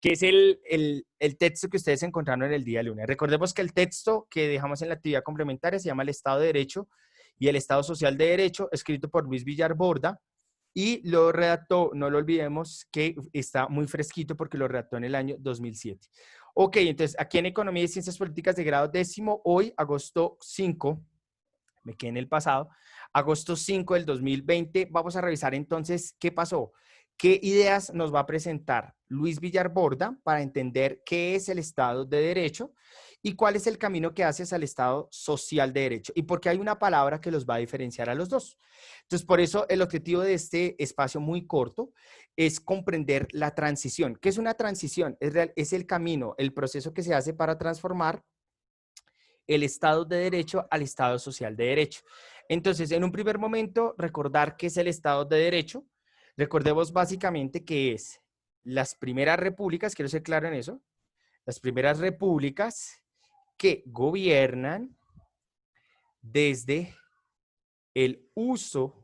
que es el texto que ustedes encontraron en el día lunes. Recordemos que el texto que dejamos en la actividad complementaria se llama El Estado de Derecho y el Estado Social de Derecho, escrito por Luis Villar Borda, y lo redactó, no lo olvidemos, que está muy fresquito porque lo redactó en el año 2007. Ok, entonces aquí en Economía y Ciencias Políticas de grado décimo, hoy, agosto 5, me quedé en el pasado, agosto 5 del 2020, vamos a revisar entonces qué pasó. ¿Qué ideas nos va a presentar Luis Villar Borda para entender qué es el Estado de Derecho y cuál es el camino que hace hacia el Estado social de derecho? Y por qué hay una palabra que los va a diferenciar a los dos. Entonces, por eso el objetivo de este espacio muy corto es comprender la transición. ¿Qué es una transición? Es el camino, el proceso que se hace para transformar el Estado de Derecho al Estado social de derecho. Entonces, en un primer momento, recordar qué es el Estado de Derecho. Recordemos básicamente que es las primeras repúblicas, quiero ser claro en eso, las primeras repúblicas que gobiernan desde el uso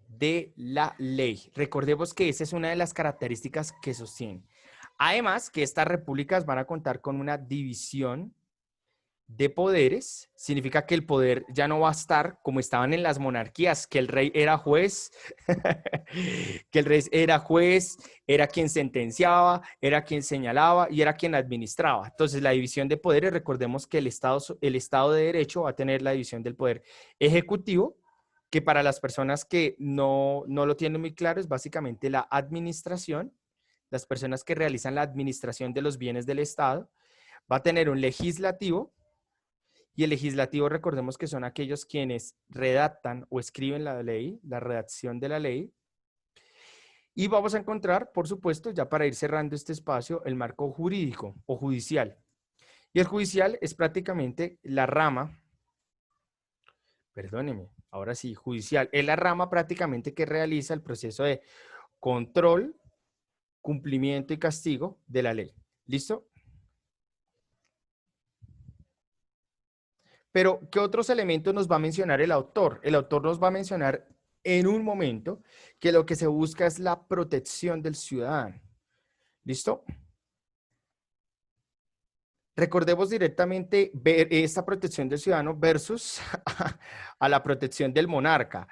de la ley. Recordemos que esa es una de las características que sostienen. Además, que estas repúblicas van a contar con una división de poderes, significa que el poder ya no va a estar como estaban en las monarquías, que el rey era juez, que el rey era juez, era quien sentenciaba, era quien señalaba y era quien administraba. Entonces, la división de poderes, recordemos que el Estado de Derecho va a tener la división del poder ejecutivo, que para las personas que no lo tienen muy claro es básicamente la administración, las personas que realizan la administración de los bienes del Estado. Va a tener un legislativo, y el legislativo, recordemos que son aquellos quienes redactan o escriben la ley, la redacción de la ley. Y vamos a encontrar, por supuesto, ya para ir cerrando este espacio, el marco jurídico o judicial. Y el judicial es prácticamente la rama, perdóneme, ahora sí, judicial, es la rama prácticamente que realiza el proceso de control, cumplimiento y castigo de la ley. ¿Listo? Pero, ¿qué otros elementos nos va a mencionar el autor? El autor nos va a mencionar en un momento que lo que se busca es la protección del ciudadano. ¿Listo? Recordemos directamente ver esta protección del ciudadano versus a la protección del monarca.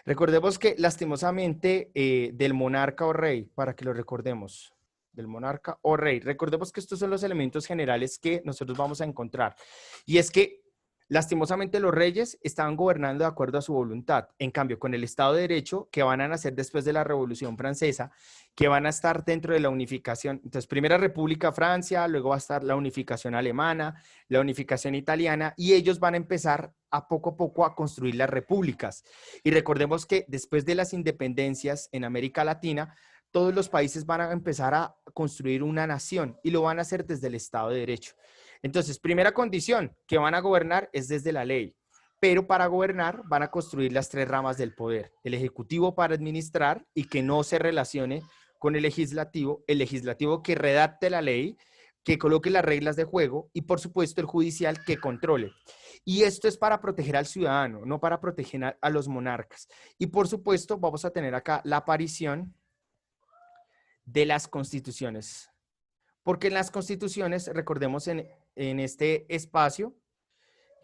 Recordemos que lastimosamente del monarca o rey, para que lo recordemos, del monarca o rey, recordemos que estos son los elementos generales que nosotros vamos a encontrar. Y es que lastimosamente los reyes estaban gobernando de acuerdo a su voluntad. En cambio, con el Estado de Derecho, que van a nacer después de la Revolución Francesa, que van a estar dentro de la unificación. Entonces, Primera República Francia, luego va a estar la unificación alemana, la unificación italiana, y ellos van a empezar a poco a construir las repúblicas. Y recordemos que después de las independencias en América Latina, todos los países van a empezar a construir una nación y lo van a hacer desde el Estado de Derecho. Entonces, primera condición, que van a gobernar es desde la ley, pero para gobernar van a construir las tres ramas del poder, el ejecutivo para administrar y que no se relacione con el legislativo que redacte la ley, que coloque las reglas de juego y por supuesto el judicial que controle. Y esto es para proteger al ciudadano, no para proteger a los monarcas. Y por supuesto vamos a tener acá la aparición de las constituciones. Porque en las constituciones, recordemos en este espacio,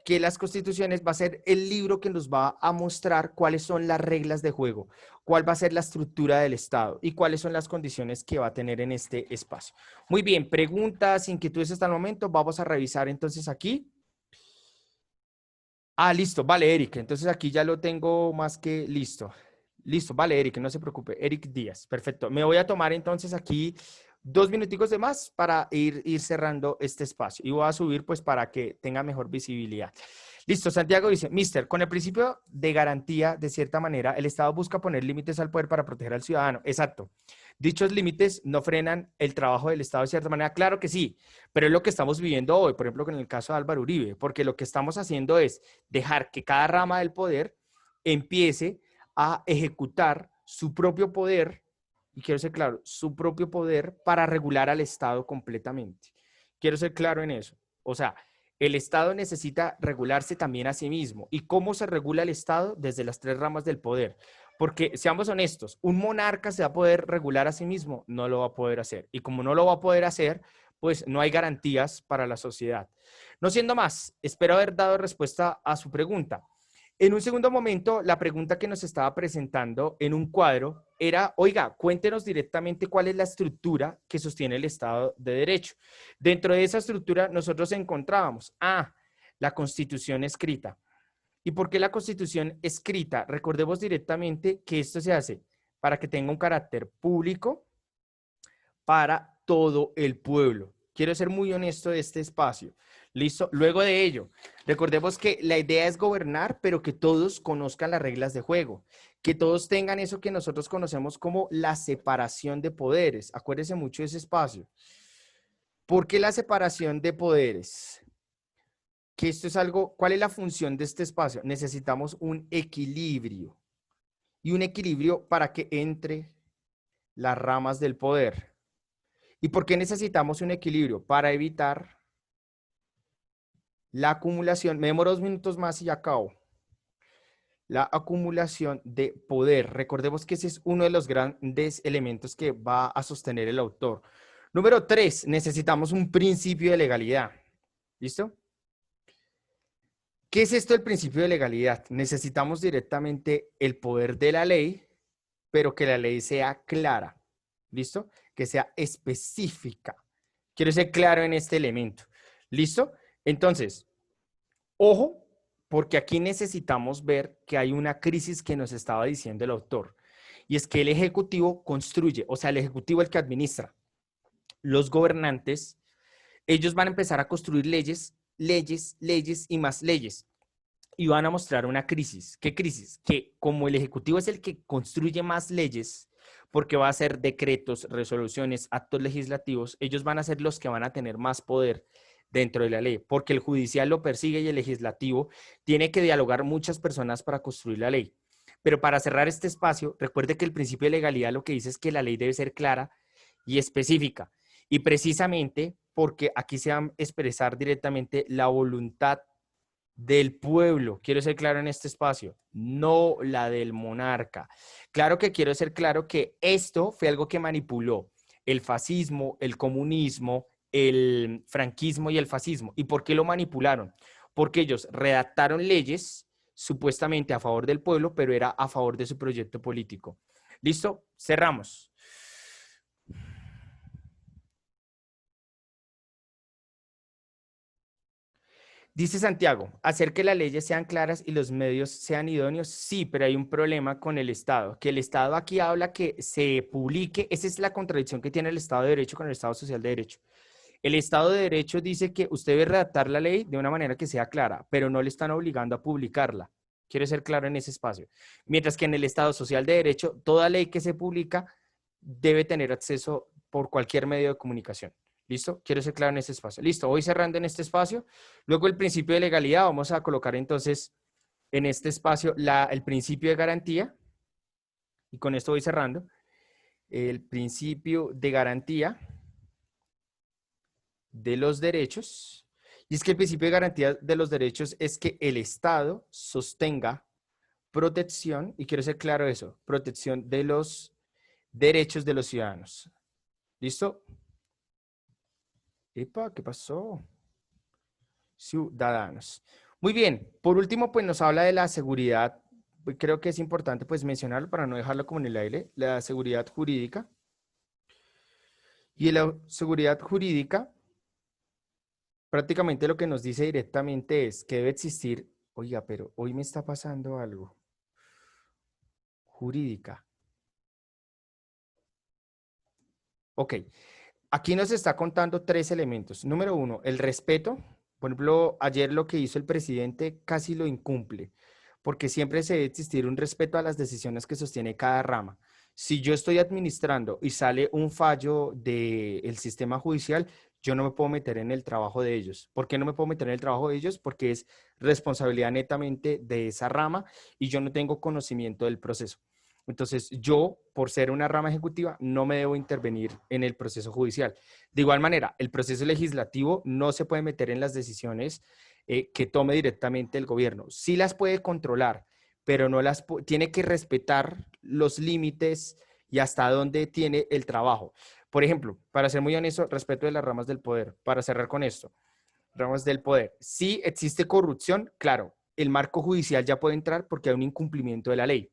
que las constituciones va a ser el libro que nos va a mostrar cuáles son las reglas de juego, cuál va a ser la estructura del Estado y cuáles son las condiciones que va a tener en este espacio. Muy bien, preguntas, inquietudes hasta el momento. Vamos a revisar entonces aquí. Ah, listo, vale, Eric. Entonces aquí ya lo tengo más que listo. Listo, vale, Eric, no se preocupe. Eric Díaz, perfecto. Me voy a tomar entonces aquí 2 minuticos de más para ir cerrando este espacio. Y voy a subir pues para que tenga mejor visibilidad. Listo, Santiago dice, Mister, con el principio de garantía, de cierta manera, el Estado busca poner límites al poder para proteger al ciudadano. Exacto. Dichos límites no frenan el trabajo del Estado de cierta manera. Claro que sí, pero es lo que estamos viviendo hoy, por ejemplo, con el caso de Álvaro Uribe, porque lo que estamos haciendo es dejar que cada rama del poder empiece a ejecutar su propio poder, y quiero ser claro, su propio poder para regular al Estado completamente. Quiero ser claro en eso. O sea, el Estado necesita regularse también a sí mismo. ¿Y cómo se regula el Estado? Desde las tres ramas del poder. Porque, seamos honestos, un monarca se va a poder regular a sí mismo, no lo va a poder hacer. Y como no lo va a poder hacer, pues no hay garantías para la sociedad. No siendo más, espero haber dado respuesta a su pregunta. En un segundo momento, la pregunta que nos estaba presentando en un cuadro era, oiga, cuéntenos directamente cuál es la estructura que sostiene el Estado de Derecho. Dentro de esa estructura nosotros encontrábamos, la Constitución escrita. ¿Y por qué la Constitución escrita? Recordemos directamente que esto se hace para que tenga un carácter público para todo el pueblo. Quiero ser muy honesto de este espacio. ¿Listo? Luego de ello, recordemos que la idea es gobernar, pero que todos conozcan las reglas de juego, que todos tengan eso que nosotros conocemos como la separación de poderes. Acuérdense mucho de ese espacio. ¿Por qué la separación de poderes? Que esto es algo, ¿cuál es la función de este espacio? Necesitamos un equilibrio. Y un equilibrio para que entre las ramas del poder. ¿Y por qué necesitamos un equilibrio? Para evitar la acumulación, me demoro 2 minutos más y ya acabo. La acumulación de poder. Recordemos que ese es uno de los grandes elementos que va a sostener el autor. Número 3, necesitamos un principio de legalidad. ¿Listo? ¿Qué es esto del principio de legalidad? Necesitamos directamente el poder de la ley, pero que la ley sea clara. ¿Listo? Que sea específica. Quiero ser claro en este elemento. ¿Listo? Entonces, ojo, porque aquí necesitamos ver que hay una crisis que nos estaba diciendo el autor. Y es que el Ejecutivo construye, o sea, el Ejecutivo el que administra. Los gobernantes, ellos van a empezar a construir leyes, leyes, leyes y más leyes. Y van a mostrar una crisis. ¿Qué crisis? Que como el Ejecutivo es el que construye más leyes, porque va a hacer decretos, resoluciones, actos legislativos, ellos van a ser los que van a tener más poder dentro de la ley, porque el judicial lo persigue y el legislativo tiene que dialogar muchas personas para construir la ley. Pero para cerrar este espacio, recuerde que el principio de legalidad lo que dice es que la ley debe ser clara y específica. Y precisamente porque aquí se va a expresar directamente la voluntad del pueblo, quiero ser claro en este espacio, no la del monarca. Claro que quiero ser claro que esto fue algo que manipuló el fascismo, el comunismo, el franquismo y el fascismo. ¿Y por qué lo manipularon? Porque ellos redactaron leyes supuestamente a favor del pueblo, pero era a favor de su proyecto político. ¿Listo? Cerramos. Dice Santiago, hacer que las leyes sean claras y los medios sean idóneos, sí, pero hay un problema con el Estado, que el Estado aquí habla que se publique, esa es la contradicción que tiene el Estado de Derecho con el Estado Social de Derecho. El Estado de Derecho dice que usted debe redactar la ley de una manera que sea clara, pero no le están obligando a publicarla. Quiero ser claro en ese espacio. Mientras que en el Estado Social de Derecho, toda ley que se publica debe tener acceso por cualquier medio de comunicación. ¿Listo? Quiero ser claro en este espacio. Listo, voy cerrando en este espacio. Luego el principio de legalidad, vamos a colocar entonces en este espacio el principio de garantía. Y con esto voy cerrando. El principio de garantía de los derechos. Y es que el principio de garantía de los derechos es que el Estado sostenga protección, y quiero ser claro eso, protección de los derechos de los ciudadanos. ¿Listo? Epa, ¿qué pasó? Ciudadanos. Muy bien. Por último, pues nos habla de la seguridad. Creo que es importante pues mencionarlo para no dejarlo como en el aire, la seguridad jurídica. Y en la seguridad jurídica, prácticamente lo que nos dice directamente es que debe existir, oiga, pero hoy me está pasando algo, jurídica. Ok, aquí nos está contando 3 elementos. Número 1, el respeto. Por ejemplo, ayer lo que hizo el presidente casi lo incumple, porque siempre se debe existir un respeto a las decisiones que sostiene cada rama. Si yo estoy administrando y sale un fallo del sistema judicial, yo no me puedo meter en el trabajo de ellos. ¿Por qué no me puedo meter en el trabajo de ellos? Porque es responsabilidad netamente de esa rama y yo no tengo conocimiento del proceso. Entonces, yo, por ser una rama ejecutiva, no me debo intervenir en el proceso judicial. De igual manera, el proceso legislativo no se puede meter en las decisiones que tome directamente el gobierno. Sí las puede controlar, pero no tiene que respetar los límites y hasta dónde tiene el trabajo. Por ejemplo, para ser muy honesto, respeto de las ramas del poder, para cerrar con esto, ramas del poder. Si existe corrupción, claro, el marco judicial ya puede entrar porque hay un incumplimiento de la ley.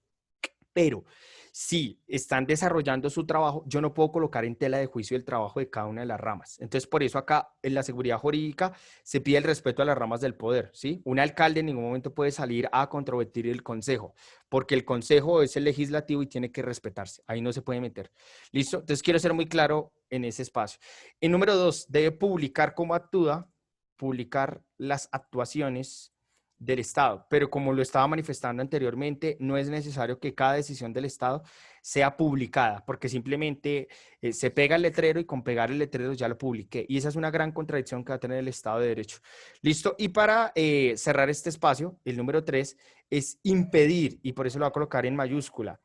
Pero si están desarrollando su trabajo, yo no puedo colocar en tela de juicio el trabajo de cada una de las ramas. Entonces, por eso acá en la seguridad jurídica se pide el respeto a las ramas del poder, ¿sí? Un alcalde en ningún momento puede salir a controvertir el consejo, porque el consejo es el legislativo y tiene que respetarse. Ahí no se puede meter. ¿Listo? Entonces, quiero ser muy claro en ese espacio. En número 2, debe publicar cómo actúa, publicar las actuaciones del Estado, pero como lo estaba manifestando anteriormente, no es necesario que cada decisión del Estado sea publicada, porque simplemente se pega el letrero y con pegar el letrero ya lo publiqué. Y esa es una gran contradicción que va a tener el Estado de Derecho. Listo. Y para cerrar este espacio, el número 3 es impedir, y por eso lo voy a colocar en mayúscula,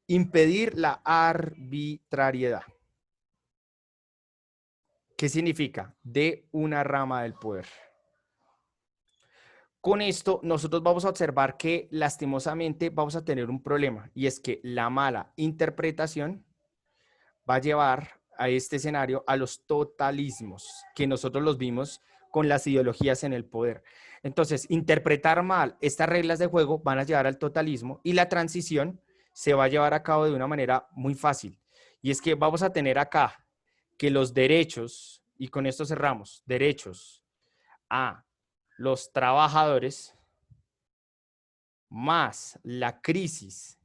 impedir la arbitrariedad. ¿Qué significa? De una rama del poder. Con esto, nosotros vamos a observar que lastimosamente vamos a tener un problema y es que la mala interpretación va a llevar a este escenario a los totalismos que nosotros los vimos con las ideologías en el poder. Entonces, interpretar mal estas reglas de juego van a llevar al totalismo y la transición se va a llevar a cabo de una manera muy fácil. Y es que vamos a tener acá que los derechos, y con esto cerramos, derechos a los trabajadores más la crisis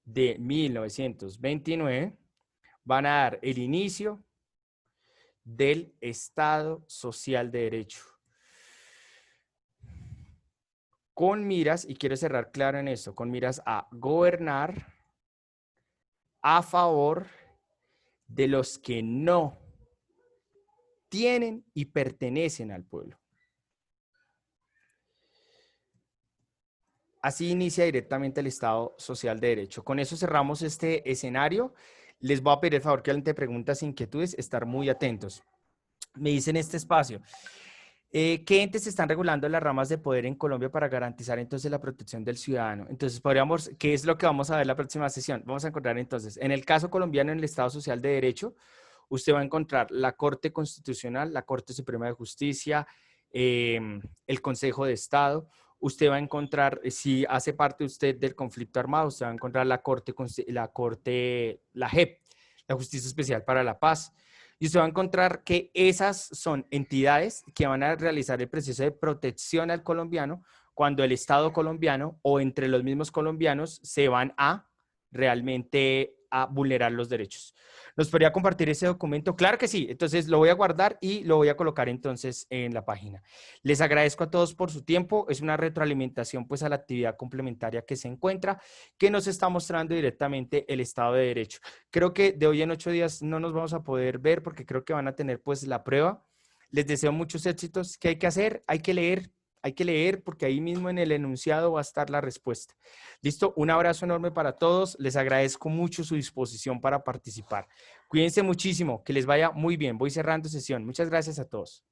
de 1929 van a dar el inicio del Estado Social de Derecho. Con miras, y quiero cerrar claro en esto, con miras a gobernar a favor de los que no tienen y pertenecen al pueblo. Así inicia directamente el Estado Social de Derecho. Con eso cerramos este escenario. Les voy a pedir el favor que ante preguntas e inquietudes, estar muy atentos. Me dicen en este espacio, ¿qué entes están regulando las ramas de poder en Colombia para garantizar entonces la protección del ciudadano? Entonces, podríamos, ¿qué es lo que vamos a ver en la próxima sesión? Vamos a encontrar entonces, en el caso colombiano, en el Estado Social de Derecho, usted va a encontrar la Corte Constitucional, la Corte Suprema de Justicia, el Consejo de Estado. Usted va a encontrar, si hace parte usted del conflicto armado, usted va a encontrar la JEP, la Justicia Especial para la Paz. Y usted va a encontrar que esas son entidades que van a realizar el proceso de protección al colombiano cuando el Estado colombiano o entre los mismos colombianos se van a realmente a vulnerar los derechos. ¿Nos podría compartir ese documento? Claro que sí. Entonces lo voy a guardar y lo voy a colocar entonces en la página. Les agradezco a todos por su tiempo. Es una retroalimentación pues a la actividad complementaria que se encuentra, que nos está mostrando directamente el Estado de Derecho. Creo que de hoy en 8 días no nos vamos a poder ver porque creo que van a tener pues la prueba. Les deseo muchos éxitos. ¿Qué hay que hacer? Hay que leer. Hay que leer porque ahí mismo en el enunciado va a estar la respuesta. Listo, un abrazo enorme para todos. Les agradezco mucho su disposición para participar. Cuídense muchísimo, que les vaya muy bien. Voy cerrando sesión. Muchas gracias a todos.